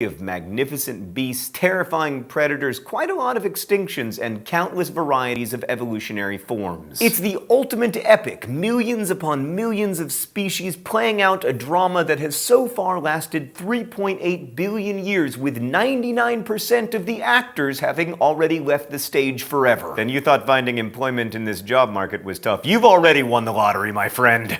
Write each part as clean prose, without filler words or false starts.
of magnificent beasts, terrifying predators, quite a lot of extinctions, and countless varieties of evolutionary forms. It's the ultimate epic, millions upon millions of species playing out a drama that has so far lasted 3.8 billion years, with 99% of the actors having already left the stage forever. Then you thought finding employment in this job market was tough. You've already won the lottery, my friend.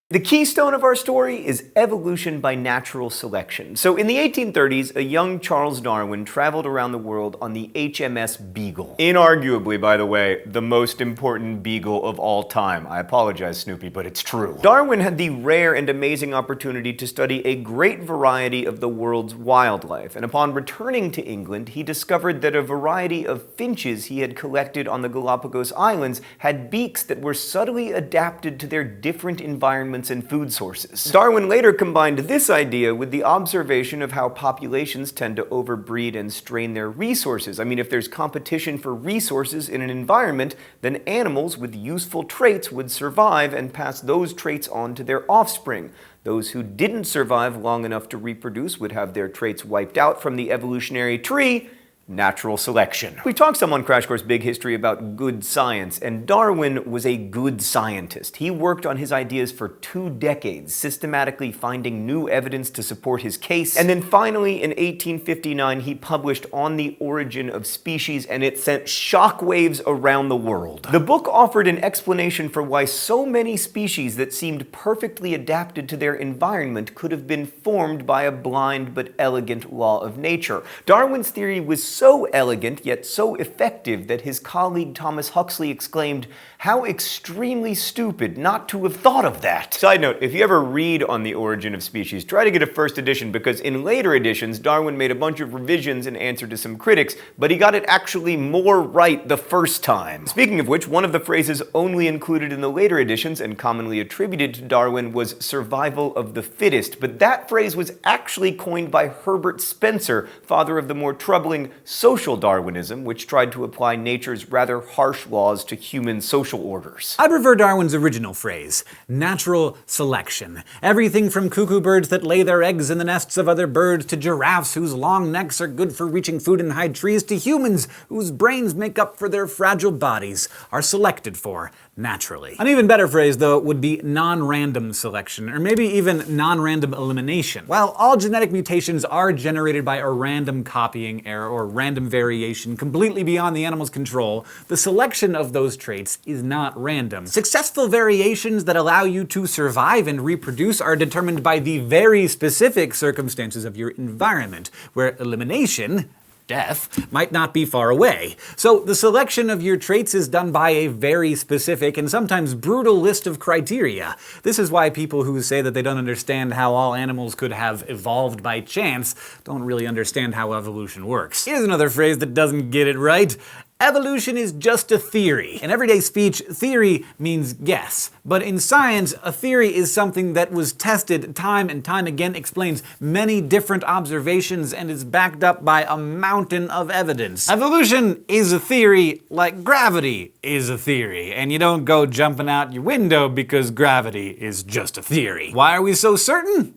The keystone of our story is evolution by natural selection. So in the 1830s, a young Charles Darwin traveled around the world on the HMS Beagle. Inarguably, by the way, the most important beagle of all time. I apologize, Snoopy, but it's true. Darwin had the rare and amazing opportunity to study a great variety of the world's wildlife, and upon returning to England, he discovered that a variety of finches he had collected on the Galapagos Islands had beaks that were subtly adapted to their different environments and food sources. Darwin later combined this idea with the observation of how populations tend to overbreed and strain their resources. I mean, if there's competition for resources in an environment, then animals with useful traits would survive and pass those traits on to their offspring. Those who didn't survive long enough to reproduce would have their traits wiped out from the evolutionary tree. Natural selection. We talked some on Crash Course Big History about good science, and Darwin was a good scientist. He worked on his ideas for 2 decades, systematically finding new evidence to support his case, and then finally in 1859 he published On the Origin of Species, and it sent shockwaves around the world. The book offered an explanation for why so many species that seemed perfectly adapted to their environment could have been formed by a blind but elegant law of nature. Darwin's theory was so elegant yet so effective that his colleague Thomas Huxley exclaimed, "How extremely stupid not to have thought of that." Side note, if you ever read On the Origin of Species, try to get a first edition, because in later editions Darwin made a bunch of revisions in answer to some critics, but he got it actually more right the first time. Speaking of which, one of the phrases only included in the later editions and commonly attributed to Darwin was survival of the fittest, but that phrase was actually coined by Herbert Spencer, father of the more troubling social Darwinism, which tried to apply nature's rather harsh laws to human social orders. I prefer Darwin's original phrase, natural selection. Everything from cuckoo birds that lay their eggs in the nests of other birds, to giraffes whose long necks are good for reaching food in high trees, to humans whose brains make up for their fragile bodies, are selected for naturally. An even better phrase, though, would be non-random selection, or maybe even non-random elimination. While all genetic mutations are generated by a random copying error or random variation completely beyond the animal's control, the selection of those traits is not random. Successful variations that allow you to survive and reproduce are determined by the very specific circumstances of your environment, where elimination, death, might not be far away. So the selection of your traits is done by a very specific and sometimes brutal list of criteria. This is why people who say that they don't understand how all animals could have evolved by chance don't really understand how evolution works. Here's another phrase that doesn't get it right. Evolution is just a theory. In everyday speech, theory means guess. But in science, a theory is something that was tested time and time again, explains many different observations, and is backed up by a mountain of evidence. Evolution is a theory like gravity is a theory, and you don't go jumping out your window because gravity is just a theory. Why are we so certain?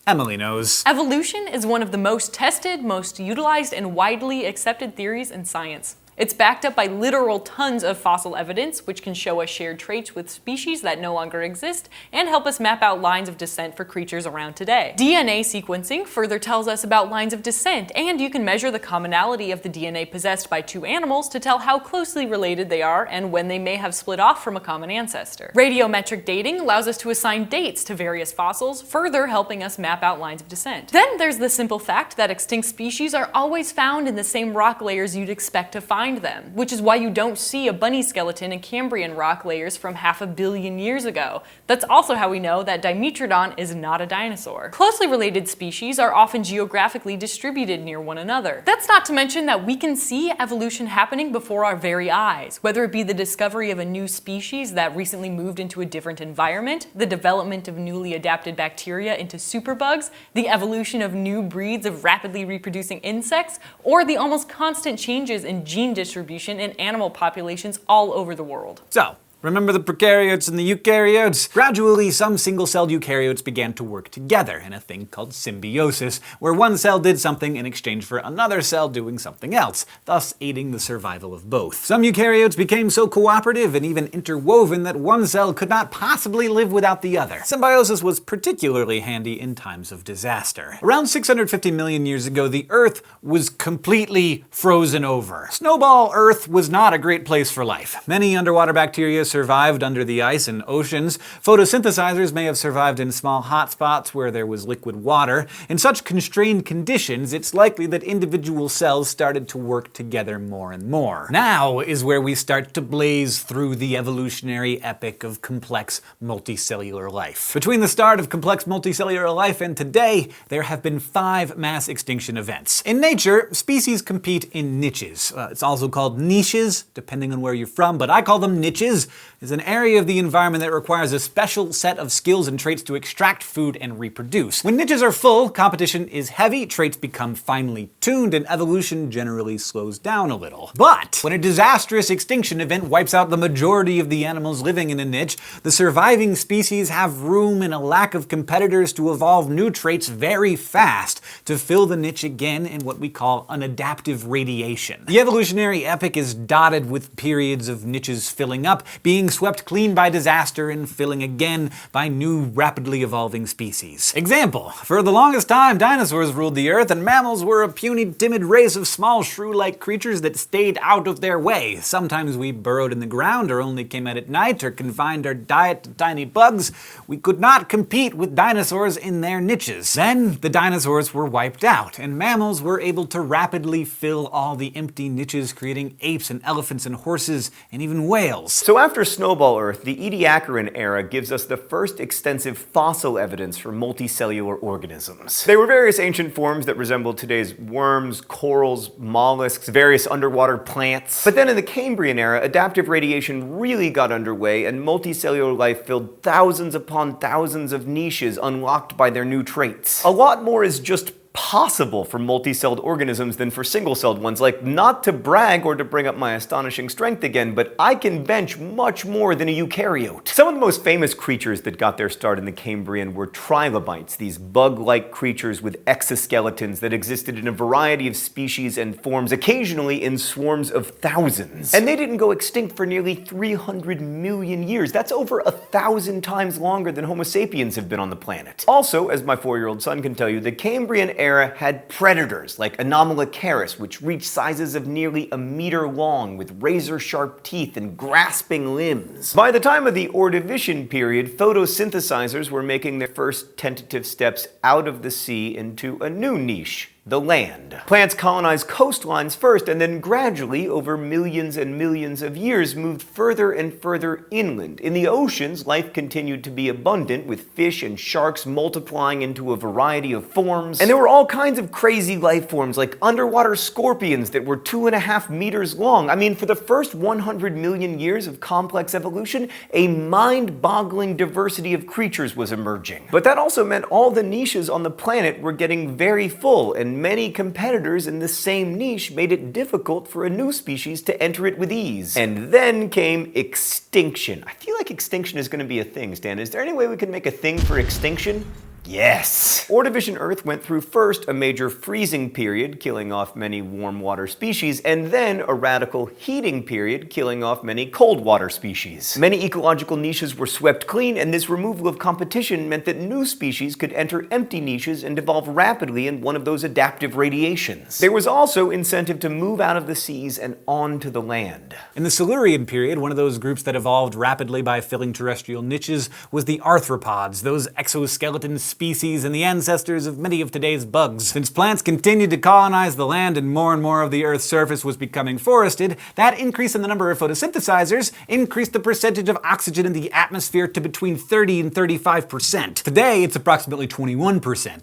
Emily knows. Evolution is one of the most tested, most utilized, and widely accepted theories in science. It's backed up by literal tons of fossil evidence, which can show us shared traits with species that no longer exist and help us map out lines of descent for creatures around today. DNA sequencing further tells us about lines of descent, and you can measure the commonality of the DNA possessed by 2 animals to tell how closely related they are and when they may have split off from a common ancestor. Radiometric dating allows us to assign dates to various fossils, further helping us map out lines of descent. Then there's the simple fact that extinct species are always found in the same rock layers you'd expect to find them, which is why you don't see a bunny skeleton in Cambrian rock layers from 500 million years ago. That's also how we know that Dimetrodon is not a dinosaur. Closely related species are often geographically distributed near one another. That's not to mention that we can see evolution happening before our very eyes, whether it be the discovery of a new species that recently moved into a different environment, the development of newly adapted bacteria into superbugs, the evolution of new breeds of rapidly reproducing insects, or the almost constant changes in gene distribution in animal populations all over the world. So, remember the prokaryotes and the eukaryotes? Gradually, some single-celled eukaryotes began to work together in a thing called symbiosis, where one cell did something in exchange for another cell doing something else, thus aiding the survival of both. Some eukaryotes became so cooperative and even interwoven that one cell could not possibly live without the other. Symbiosis was particularly handy in times of disaster. Around 650 million years ago, the Earth was completely frozen over. Snowball Earth was not a great place for life. Many underwater bacteria survived under the ice in oceans. Photosynthesizers may have survived in small hotspots where there was liquid water. In such constrained conditions, it's likely that individual cells started to work together more and more. Now is where we start to blaze through the evolutionary epic of complex multicellular life. Between the start of complex multicellular life and today, there have been 5 mass extinction events. In nature, species compete in niches. It's also called niches, depending on where you're from, but I call them niches. Is an area of the environment that requires a special set of skills and traits to extract food and reproduce. When niches are full, competition is heavy, traits become finely tuned, and evolution generally slows down a little. But when a disastrous extinction event wipes out the majority of the animals living in a niche, the surviving species have room and a lack of competitors to evolve new traits very fast to fill the niche again in what we call an adaptive radiation. The evolutionary epic is dotted with periods of niches filling up, being swept clean by disaster and filling again by new rapidly evolving species. Example, for the longest time dinosaurs ruled the earth and mammals were a puny, timid race of small shrew-like creatures that stayed out of their way. Sometimes we burrowed in the ground or only came out at night or confined our diet to tiny bugs. We could not compete with dinosaurs in their niches. Then the dinosaurs were wiped out and mammals were able to rapidly fill all the empty niches, creating apes and elephants and horses and even whales. So after Snowball Earth, the Ediacaran era gives us the first extensive fossil evidence for multicellular organisms. They were various ancient forms that resembled today's worms, corals, mollusks, various underwater plants. But then in the Cambrian era, adaptive radiation really got underway and multicellular life filled thousands upon thousands of niches unlocked by their new traits. A lot more is just possible for multi-celled organisms than for single-celled ones. Like, not to brag or to bring up my astonishing strength again, but I can bench much more than a eukaryote. Some of the most famous creatures that got their start in the Cambrian were trilobites, these bug-like creatures with exoskeletons that existed in a variety of species and forms, occasionally in swarms of thousands. And they didn't go extinct for nearly 300 million years. That's over 1,000 times longer than Homo sapiens have been on the planet. Also, as my 4-year-old son can tell you, the Cambrian era had predators like Anomalocaris, which reached sizes of nearly 1 meter long with razor-sharp teeth and grasping limbs. By the time of the Ordovician period, photosynthesizers were making their first tentative steps out of the sea into a new niche, the land. Plants colonized coastlines first, and then gradually, over millions and millions of years, moved further and further inland. In the oceans, life continued to be abundant, with fish and sharks multiplying into a variety of forms. And there were all kinds of crazy life forms, like underwater scorpions that were 2.5 meters long. I mean, for the first 100 million years of complex evolution, a mind-boggling diversity of creatures was emerging. But that also meant all the niches on the planet were getting very full, and many competitors in the same niche made it difficult for a new species to enter it with ease. And then came extinction. I feel like extinction is going to be a thing, Stan. Is there any way we can make a thing for extinction? Yes! Ordovician Earth went through first a major freezing period, killing off many warm water species, and then a radical heating period, killing off many cold water species. Many ecological niches were swept clean, and this removal of competition meant that new species could enter empty niches and evolve rapidly in one of those adaptive radiations. There was also incentive to move out of the seas and onto the land. In the Silurian period, one of those groups that evolved rapidly by filling terrestrial niches was the arthropods, those exoskeleton species and the ancestors of many of today's bugs. Since plants continued to colonize the land and more of the Earth's surface was becoming forested, that increase in the number of photosynthesizers increased the percentage of oxygen in the atmosphere to between 30 and 35%. Today, it's approximately 21%.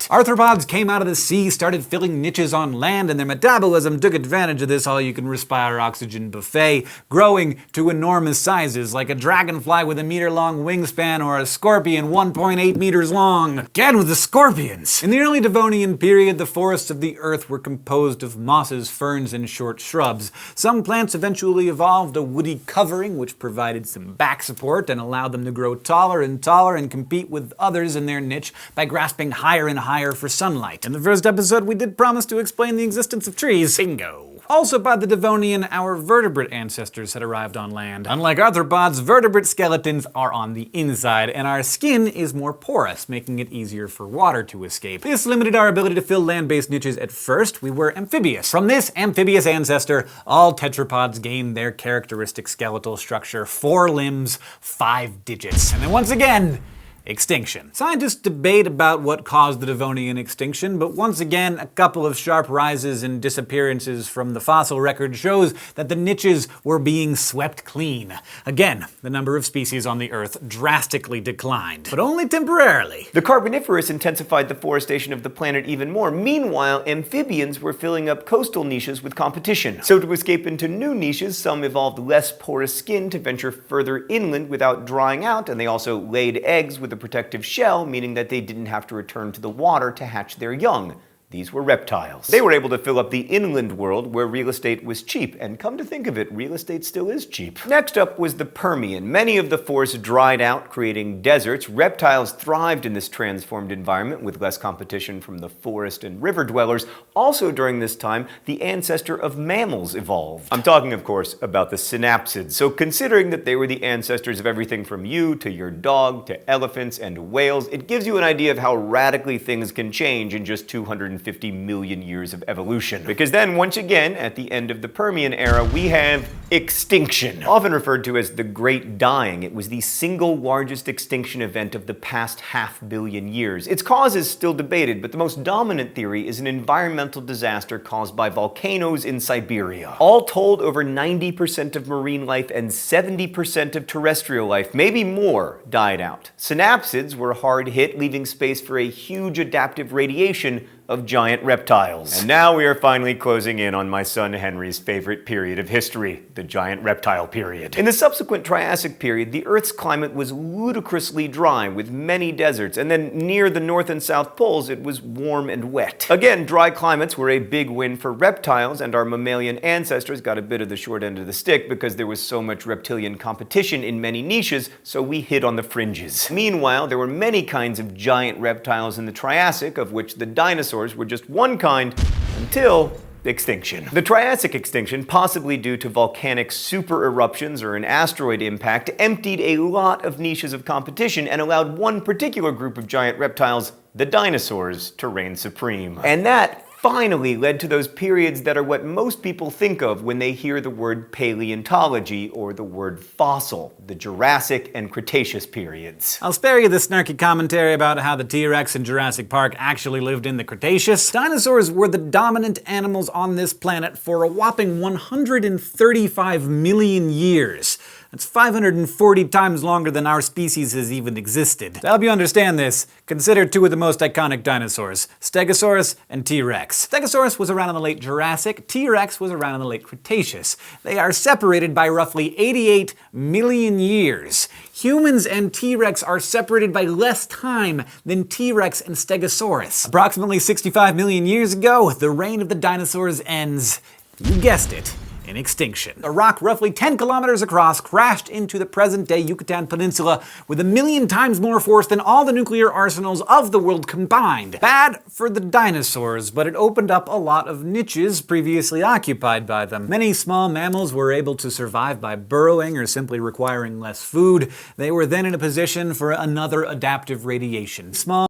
Arthropods came out of the sea, started filling niches on land, and their metabolism took advantage of this all-you-can-respire oxygen buffet, growing to enormous sizes, like a dragonfly with a meter-long wingspan or a scorpion 1.8 meters long. Get again with the scorpions. In the early Devonian period, the forests of the earth were composed of mosses, ferns, and short shrubs. Some plants eventually evolved a woody covering, which provided some back support and allowed them to grow taller and taller and compete with others in their niche by grasping higher and higher for sunlight. In the first episode, we did promise to explain the existence of trees. Bingo! Also by the Devonian, our vertebrate ancestors had arrived on land. Unlike arthropods, vertebrate skeletons are on the inside, and our skin is more porous, making it easier for water to escape. This limited our ability to fill land-based niches at first. We were amphibious. From this amphibious ancestor, all tetrapods gained their characteristic skeletal structure: 4 limbs, 5 digits. And then once again, extinction. Scientists debate about what caused the Devonian extinction, but once again, a couple of sharp rises and disappearances from the fossil record shows that the niches were being swept clean. Again, the number of species on the Earth drastically declined, but only temporarily. The Carboniferous intensified the forestation of the planet even more. Meanwhile, amphibians were filling up coastal niches with competition. So to escape into new niches, some evolved less porous skin to venture further inland without drying out, and they also laid eggs with a protective shell, meaning that they didn't have to return to the water to hatch their young. These were reptiles. They were able to fill up the inland world where real estate was cheap, and come to think of it, real estate still is cheap. Next up was the Permian. Many of the forests dried out, creating deserts. Reptiles thrived in this transformed environment with less competition from the forest and river dwellers. Also during this time, the ancestor of mammals evolved. I'm talking, of course, about the synapsids. So considering that they were the ancestors of everything from you to your dog to elephants and whales, it gives you an idea of how radically things can change in just 250 million years of evolution. Because then, once again, at the end of the Permian era, we have extinction. Often referred to as the Great Dying, it was the single largest extinction event of the past 500 million years. Its cause is still debated, but the most dominant theory is an environmental disaster caused by volcanoes in Siberia. All told, over 90% of marine life and 70% of terrestrial life, maybe more, died out. Synapsids were hard hit, leaving space for a huge adaptive radiation of giant reptiles. And now we are finally closing in on my son Henry's favorite period of history, the giant reptile period. In the subsequent Triassic period, the Earth's climate was ludicrously dry with many deserts, and then near the North and South poles it was warm and wet. Again, dry climates were a big win for reptiles, and our mammalian ancestors got a bit of the short end of the stick because there was so much reptilian competition in many niches, so we hit on the fringes. Meanwhile, there were many kinds of giant reptiles in the Triassic, of which the dinosaurs were just one kind until extinction. The Triassic extinction, possibly due to volcanic super eruptions or an asteroid impact, emptied a lot of niches of competition and allowed one particular group of giant reptiles, the dinosaurs, to reign supreme. And that finally led to those periods that are what most people think of when they hear the word paleontology or the word fossil, the Jurassic and Cretaceous periods. I'll spare you the snarky commentary about how the T-Rex in Jurassic Park actually lived in the Cretaceous. Dinosaurs were the dominant animals on this planet for a whopping 135 million years. That's 540 times longer than our species has even existed. To help you understand this, consider 2 of the most iconic dinosaurs, Stegosaurus and T-Rex. Stegosaurus was around in the late Jurassic, T-Rex was around in the late Cretaceous. They are separated by roughly 88 million years. Humans and T-Rex are separated by less time than T-Rex and Stegosaurus. Approximately 65 million years ago, the reign of the dinosaurs ends. You guessed it. In extinction. A rock roughly 10 kilometers across crashed into the present-day Yucatan Peninsula with 1 million times more force than all the nuclear arsenals of the world combined. Bad for the dinosaurs, but it opened up a lot of niches previously occupied by them. Many small mammals were able to survive by burrowing or simply requiring less food. They were then in a position for another adaptive radiation. Small